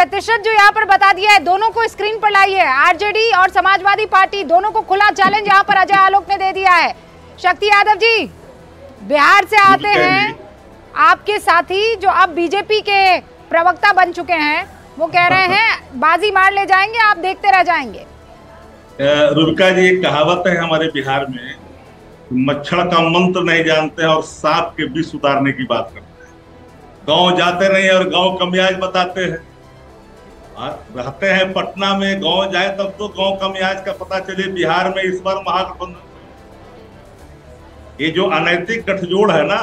प्रतिशत जो यहाँ पर बता दिया है, दोनों को स्क्रीन पर लाई है। आरजेडी और समाजवादी पार्टी दोनों को खुला चैलेंज यहाँ पर अजय आलोक ने दे दिया है। शक्ति यादव जी बिहार से आते हैं, आपके साथी जो अब बीजेपी के प्रवक्ता बन चुके हैं वो कह रहे हैं बाजी मार ले जाएंगे, आप देखते रह जाएंगे। रुबिका जी, एक कहावत है हमारे बिहार में, मच्छर का मंत्र नहीं जानते हैं और सांप के विष उतारने की बात करते हैं। गांव जाते नहीं और गांव का मियाज बताते हैं। रहते हैं पटना में, गांव जाए तब तो गांव का मियाज का पता चले। बिहार में इस बार महागठबंधन, ये जो अनैतिक गठजोड़ है ना,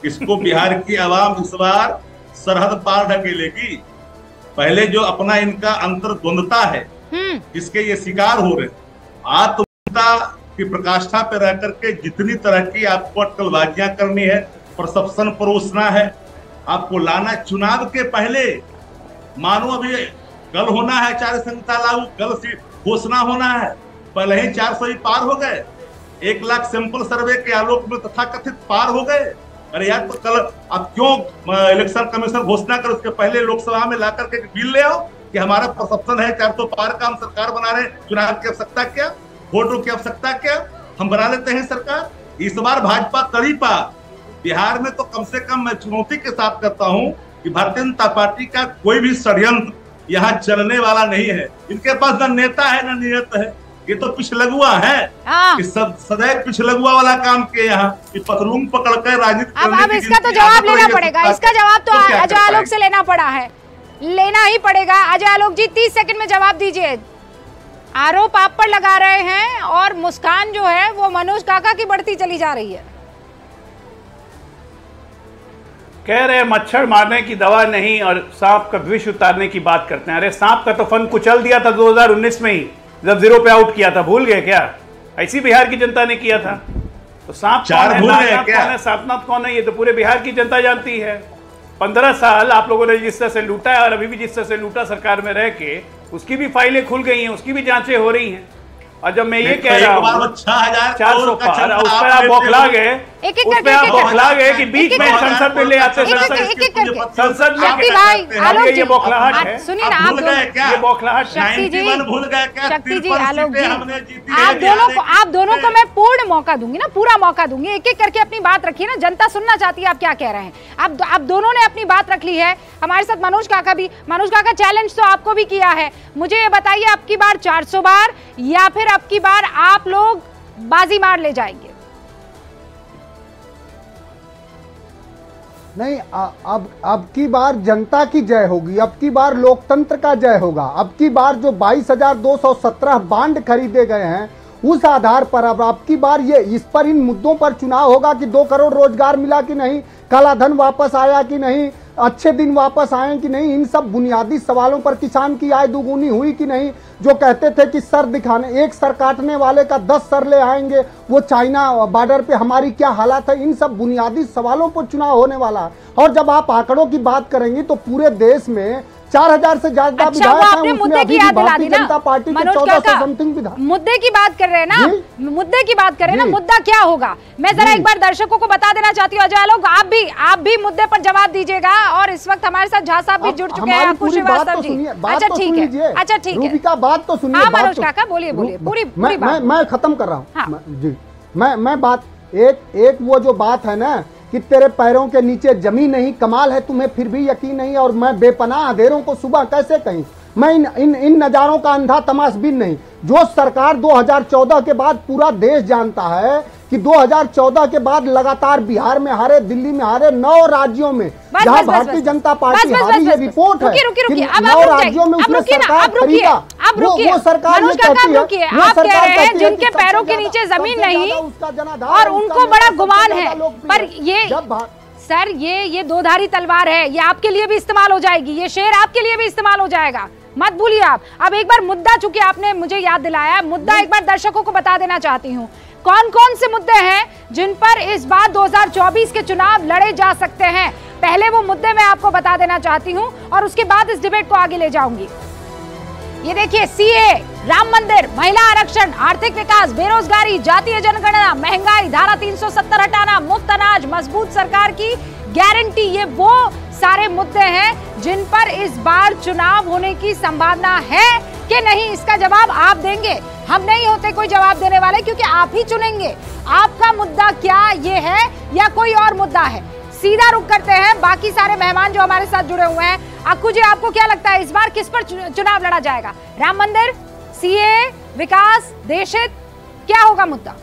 इसको बिहार की आवाम इस बार सरहद पार ढकेलेगी। पहले जो अपना इनका अंतर्द्वंदता है जिसके ये शिकार हो रहे, आत्मता की प्रकाष्ठा पे रह करके जितनी तरह की आपको अटकलबाजियां करनी है, परसेप्शन परोसना है, आपको लाना चुनाव के पहले। मानो अभी कल होना है आचार्य संहिता लागू, कल से घोषणा होना है, पहले ही 400 ही पार हो गए। 1 लाख सैंपल सर्वे के आलोक में तथाकथित पार हो गए। अरे यार, तो कल आप क्यों इलेक्शन कमीशन घोषणा कर उसके पहले लोकसभा में ला करके बिल ले आओ कि हमारा परसेप्शन है 400 पार का, हम सरकार बना रहे हैं, चुनाव की आवश्यकता क्या, वोटों की आवश्यकता क्या, हम बना लेते हैं सरकार। इस बार भाजपा तड़ी पार। बिहार में तो कम से कम मैं चुनौती के साथ करता हूं कि भारतीय जनता पार्टी का कोई भी षड्यंत्र यहाँ चलने वाला नहीं है। इनके पास न नेता है न नियत है, ये तो पिछलगुआ है कि सब सदैव पिछलगुआ वाला काम किए यहाँ कि पतलून पकड़ कर राजनीति। अब इसका तो जवाब लेना पड़ेगा, इसका जवाब तो अजय आलोक से लेना पड़ा है, लेना ही पड़ेगा। अजय आलोक जी 30 सेकंड में जवाब दीजिए। आरोप आप पर लगा रहे हैं और मुस्कान जो है वो मनोज काका की बढ़ती चली जा रही है। कह रहे मच्छर मारने की दवा नहीं और सांप का विष उतारने की बात करते हैं। अरे सांप का तो फन कुचल दिया था 2019 में ही, जब 0 पे आउट किया था, भूल गए क्या? ऐसी बिहार की जनता ने किया था। तो सांप कौन है, सांपनाथ कौन है, ये तो पूरे बिहार की जनता जानती है। 15 साल आप लोगों ने जिस तरह से लूटा है और अभी भी जिस तरह से लूटा सरकार में रह के, उसकी भी फाइलें खुल गई हैं, उसकी भी जांचें हो रही हैं। और जब मैं ये कह रहा हूँ 400 पार, उस पर आप बौखला गए, उस पर आप बौखला गए कि बीच में संसद में ले आते, संसद में ये बौखलाहट है। सुनिए ना, ये बौखलाहट। शक्ति जी, आलोक जी, आप दोनों को मैं पूर्ण मौका दूंगी ना, पूरा मौका दूंगी। एक एक करके अपनी बात रखिए ना, जनता सुनना चाहती है आप क्या कह रहे हैं। आप दोनों ने अपनी बात रख ली है, हमारे साथ मनोज काका भी। मनोज काका, चैलेंज तो आपको भी किया है, मुझे ये बताइए अब की बार 400 बार या फिर अब की बार आप लोग बाजी मार ले जाएंगे? नहीं, अब की बार जनता की जय होगी, अब की बार लोकतंत्र का जय होगा। अब की बार जो 22,217 बांड खरीदे गए हैं उस आधार पर अब की बार ये इस पर इन मुद्दों पर चुनाव होगा कि 2 करोड़ रोजगार मिला कि नहीं, काला धन वापस आया कि नहीं, अच्छे दिन वापस आए कि नहीं, इन सब बुनियादी सवालों पर, किसान की आय दुगुनी हुई कि नहीं, जो कहते थे कि सर दिखाने, एक सर काटने वाले का 10 सर ले आएंगे, वो चाइना बॉर्डर पे हमारी क्या हालत है, इन सब बुनियादी सवालों पर चुनाव होने वाला है। और जब आप आंकड़ों की बात करेंगी तो पूरे देश में 4000 से ज्यादा विधायक हैं, उसमें अभी भी भारतीय जनता पार्टी के 1400 समथिंग विधायक। मुद्दे की बात कर रहे हैं ना, मुद्दे की बात कर रहे हैं ना, मुद्दा क्या होगा? मैं जरा एक बार दर्शकों को बता देना चाहती हूँ। अजय आलोक, आप भी मुद्दे पर जवाब दीजिएगा। और इस वक्त हमारे साथ झा साहब भी जुड़ चुके हैं, आपको श्रीवास्तव जी। अच्छा ठीक है, अच्छा ठीक है, रूबिका बात तो सुनिए। मनोज काका बोलिए, पूरी बात मैं खत्म कर रहा हूँ जी। मैं बात एक वो जो बात है ना कि तेरे पैरों के नीचे जमीन नहीं, कमाल है तुम्हें फिर भी यकीन नहीं, और मैं बेपनाह अंधेरों को सुबह कैसे कहीं। मैं इन नजारों का अंधा तमाशबीन नहीं। जो सरकार 2014 के बाद पूरा देश जानता है कि 2014 के बाद लगातार बिहार में हारे, दिल्ली में हारे, 9 राज्यों में जहां भारतीय जनता पार्टी हारी, ये रिपोर्ट है कि 9 राज्यों में उसने सरकार खरीदा। वो सरकार ये कहती है, आप कह रहे हैं जिनके पैरों के नीचे जमीन नहीं और उनको बड़ा गुमान है, पर ये सर ये 2धारी तलवार है, ये आपके लिए भी इस्तेमाल हो जाएगी, ये शेर आपके लिए भी इस्तेमाल हो जाएगा, मत भूलिए आप। अब एक बार मुद्दा, चूंकि आपने मुझे याद दिलाया, मुद्दा एक बार दर्शकों को बता देना चाहती हूँ। कौन कौन से मुद्दे हैं जिन पर इस बार 2024 के चुनाव लड़े जा सकते हैं? पहले वो मुद्दे मैं आपको बता देना चाहती हूँ और उसके बाद इस डिबेट को आगे ले जाऊंगी। ये देखिए, सीए, राम मंदिर, महिला आरक्षण, आर्थिक विकास, बेरोजगारी, जातीय जनगणना, महंगाई, धारा 370 हटाना, मुफ्त अनाज, मजबूत सरकार की गारंटी। ये वो सारे मुद्दे हैं जिन पर इस बार चुनाव होने की संभावना है कि नहीं, इसका जवाब आप देंगे। हम नहीं होते कोई जवाब देने वाले, क्योंकि आप ही चुनेंगे आपका मुद्दा क्या ये है या कोई और मुद्दा है। सीधा रुख करते हैं बाकी सारे मेहमान जो हमारे साथ जुड़े हुए हैं। अक्कू जी, आपको क्या लगता है इस बार किस पर चुनाव लड़ा जाएगा? राम मंदिर, सीए, विकास, देशहित, क्या होगा मुद्दा?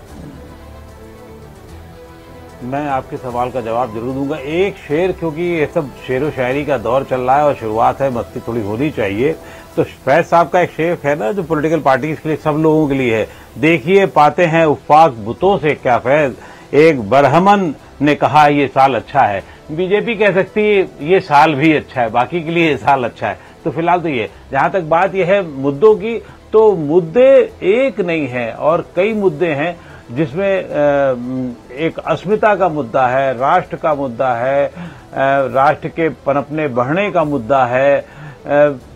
मैं आपके सवाल का जवाब जरूर दूंगा। एक शेर, क्योंकि ये सब शेरो शायरी का दौर चल रहा है और शुरुआत है, मस्ती थोड़ी होनी चाहिए। तो फैज साहब का एक शेर है ना, जो पॉलिटिकल पार्टीज के लिए, सब लोगों के लिए है। देखिए पाते हैं उफाक बुतों से क्या फैज, एक बरहमन ने कहा ये साल अच्छा है। बीजेपी कह सकती है ये साल भी अच्छा है, बाकी के लिए ये साल अच्छा है। तो फिलहाल तो ये, जहां तक बात यह है मुद्दों की, तो मुद्दे एक नहीं है और कई मुद्दे हैं, जिसमें एक अस्मिता का मुद्दा है, राष्ट्र का मुद्दा है, राष्ट्र के पनपने बढ़ने का मुद्दा है,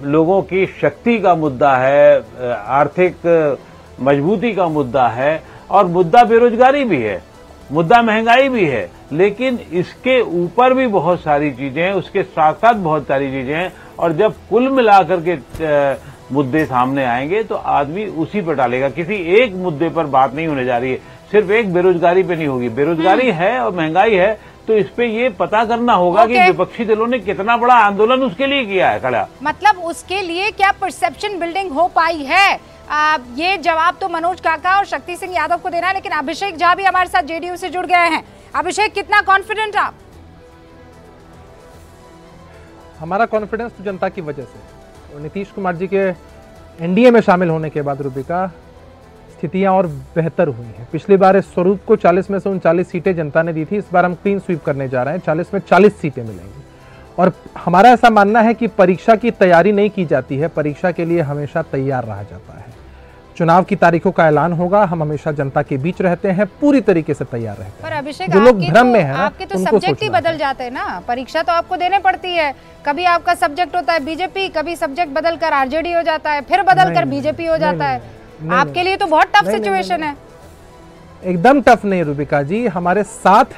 लोगों की शक्ति का मुद्दा है, आर्थिक मजबूती का मुद्दा है, और मुद्दा बेरोजगारी भी है, मुद्दा महंगाई भी है। लेकिन इसके ऊपर भी बहुत सारी चीजें हैं, उसके साथ साथ बहुत सारी चीजें हैं, और जब कुल मिलाकर के मुद्दे सामने आएंगे तो आदमी उसी पर डालेगा। किसी एक मुद्दे पर बात नहीं होने जा रही है, सिर्फ एक बेरोजगारी पे नहीं होगी। बेरोजगारी है और महंगाई है, तो इस पे ये पता करना होगा कि विपक्षी दलों ने कितना बड़ा आंदोलन उसके लिए किया है खड़ा। मतलब उसके लिए क्या परसेप्शन बिल्डिंग हो पाई है? ये जवाब तो मनोज काका और शक्ति सिंह यादव को देना है, लेकिन अभिषेक झा भी हमारे साथ जेडीयू से जुड़ गए हैं। अभिषेक, कितना कॉन्फिडेंट आप? हमारा कॉन्फिडेंस तो जनता की वजह से, और नीतीश कुमार जी के एनडीए में शामिल होने के बाद रूबिका स्थितियां और बेहतर हुई हैं। पिछली बार इस स्वरूप को 40 में से 39 सीटें जनता ने दी थी, इस बार हम क्लीन स्वीप करने जा रहे हैं, 40 में 40 सीटें मिलेंगी। और हमारा ऐसा मानना है कि परीक्षा की तैयारी नहीं की जाती है, परीक्षा के लिए हमेशा तैयार रहा जाता है। चुनाव की तारीखों का ऐलान होगा, हम हमेशा जनता के बीच रहते हैं, पूरी तरीके से तैयार रहते हैं। पर अभिषेक, जो लोग भ्रम में हैं, आपके तो सब्जेक्ट ही बदल जाते हैं ना, परीक्षा तो आपको देने पड़ती है। कभी आपका सब्जेक्ट होता है बीजेपी, कभी सब्जेक्ट बदलकर आरजेडी हो जाता है, फिर बदलकर बीजेपी हो जाता है। आपके लिए तो बहुत टफ सिचुएशन है। एकदम टफ नहीं रूबिका जी, हमारे साथ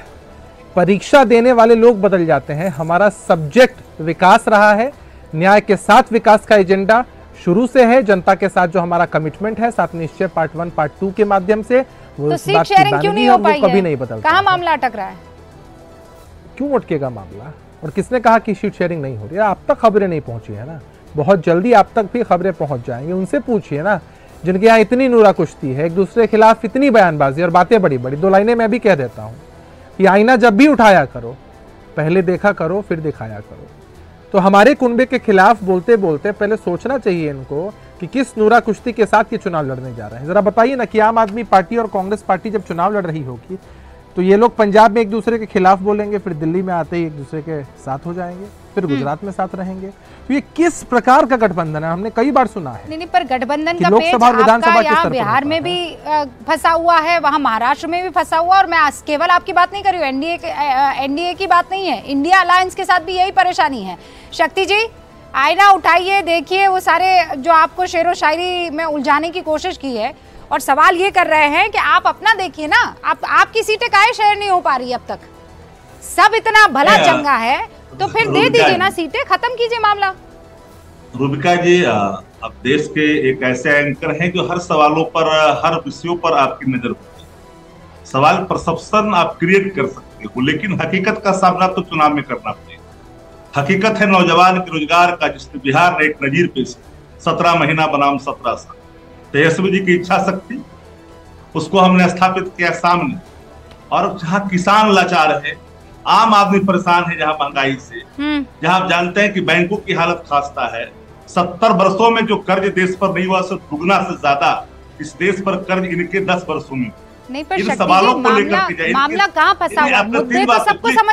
परीक्षा देने वाले लोग बदल जाते हैं। हमारा सब्जेक्ट विकास रहा है, न्याय के साथ विकास का एजेंडा शुरू से है, जनता के साथ जो हमारा कमिटमेंट है, साथ निश्चय पार्ट 1 पार्ट 2 के माध्यम से, वो तो सीट शेयरिंग क्यों नहीं हो पाई है? कभी नहीं बदलता। कहाँ मामला अटक रहा है? क्यों अटकेगा मामला? और किसने कहा कि सीट शेयरिंग नहीं हो रही है? आप तक खबरें नहीं पहुंची है ना, बहुत जल्दी आप तक भी खबरें पहुंच जाएंगी। उनसे पूछिए ना जिनके यहाँ इतनी नूरा कुश्ती है, एक दूसरे के खिलाफ इतनी बयानबाजी और बातें बड़ी बड़ी। 2 लाइनें मैं भी कह देता हूँ कि आईना जब भी उठाया करो, पहले देखा करो फिर दिखाया करो। तो हमारे कुनबे के खिलाफ बोलते बोलते पहले सोचना चाहिए इनको कि किस नूरा कुश्ती के साथ ये चुनाव लड़ने जा रहे हैं। जरा बताइए ना कि आम आदमी पार्टी और कांग्रेस पार्टी जब चुनाव लड़ रही होगी तो ये लोग पंजाब में एक दूसरे के खिलाफ बोलेंगे, फिर दिल्ली में आते ही एक दूसरे के साथ हो जाएंगे, फिर गुजरात में साथ रहेंगे। तो ये किस प्रकार का गठबंधन है? हमने कई बार सुना है। नहीं, पर गठबंधन का पेच आपका यहाँ बिहार में भी फंसा हुआ है, वहाँ महाराष्ट्र में भी फंसा हुआ। और मैं केवल आपकी बात नहीं कर रही हूँ, एनडीए की बात नहीं है, इंडिया अलायंस के साथ भी यही परेशानी है। शक्ति जी, आईना उठाइए, देखिए वो सारे जो आपको शेरो शायरी में उलझाने की कोशिश की है, और सवाल ये कर रहे हैं कि आप अपना देखिए ना, आपकी सीटें काहे शेयर नहीं हो पा रही अब तक? सब इतना भला चंगा है तो फिर दे दीजिए ना सीटें, खत्म कीजिए मामला। रूबिका जी, अब देश के एक ऐसे एंकर हैं जो हर सवालों पर, हर विषयों पर आपकी नजर होती है। सवाल परसेप्शन आप क्रिएट कर सकते हो, लेकिन हकीकत का सामना तो चुनाव में करना पड़ेगा। हकीकत है नौजवान के रोजगार का, जिसने बिहार ने एक नजीर पेश, 17 महीना बनाम 17 साल। तेजस्वी जी की इच्छा शक्ति, उसको हमने स्थापित किया सामने। और जहाँ किसान लाचार है, आम आदमी परेशान है, जहाँ महंगाई से, जहाँ आप जानते हैं कि बैंकों की हालत खास्ता है। 70 वर्षों में जो कर्ज देश पर नहीं हुआ, उससे दुगना से ज्यादा इस देश पर कर्ज इनके 10 वर्षों में। नहीं, पर इन सवालों को लेकर मामला कहाँ फंसा हुआ? मुद्दे तो सबको समझ